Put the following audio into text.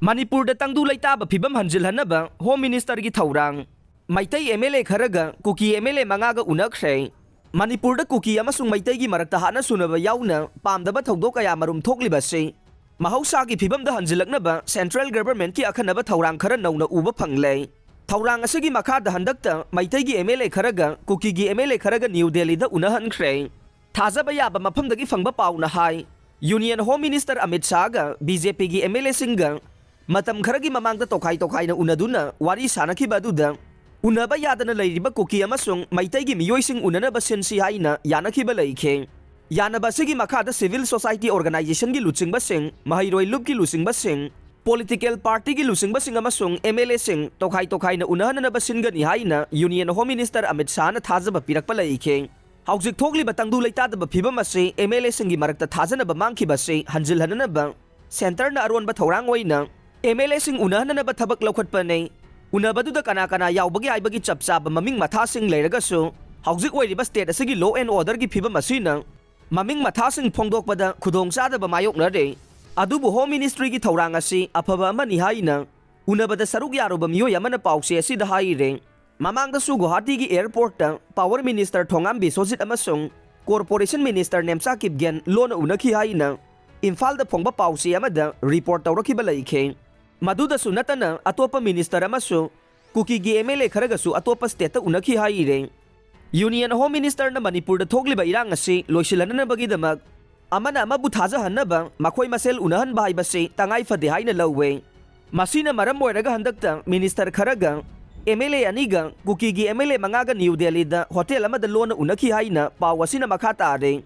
Manipur da tangdu laitaba phibam hanjilhanaba Home Minister gi thawrang Maitai MLA kharaga Kuki MLA mangaga unakre Manipur da Kuki amasung Maitai gi marakta hana sunaba yauna pamdaba thawdok kaya marum thoklibase mahausa gi phibam da hanjilaknaba Central Government ki akhanaba thawrang khara nauna uba phangle thawrang asigi makhada handakta Maitai gi MLA kharaga Kuki gi MLA kharaga New Delhi da unahankhre thajaba yaba mafamdagi fangba pauna hai Union Home Minister Amit Shah ga BJP gi MLA singa matam kharagi mamangda tokai na unaduna wari sanaki baduda unaba yadana leiriba Kuki amasung Maitai gi miyoising unanaba sensi haina yanaki balaikhe yanaba sigi makhada civil society organization gi luchingba sing mahairoi lup gi luchingba sing political party gi luchingba sing amasung MLA sing tokai na unahana ba singa ni haina Union Home Minister Amit Shah na thajaba pirakpa laikhe haujik thokli batangdu leitada ba phibam ase MLA sing gi marakta thajana ba mangki ba se hanjil hanana ba center na aron ba thorang oina MLA sing unahana ba thabak laukhatpa nei unabadu kana yaubagi aibagi chapchaba maming matha sing leiragasu haujik oiriba state asigi law and order gi phibam asina maming matha sing phongdokpada khudongchada ba mayokna re adubu Home Ministry gi thorang asi afaba amani haina unabada saruk yaruba miyo yamana pause asi da hai re mamangda su Guwahati gi airport ta Power Minister Thongam Biswajit amasung Corporation Minister Nemcha Kipgen lona unakhi haina Imphal da phongba pause amada report tawrakhi ba laikhe Maduda sunatana atopa minister amasu Kuki gi MLA kharagasu atopa state ta unakhi haire Union Home Minister na Manipur da thogliba irang asi loisilana bagidamak amana amabu thaja hanaba makhoi masel unahan bai base tangai fade haina lawwe masina maram moiraga handakta minister kharaga MLA aniga Kuki gi MLA mangaga New Delhi da hotel amada lona unakhi haina pawasina makha tare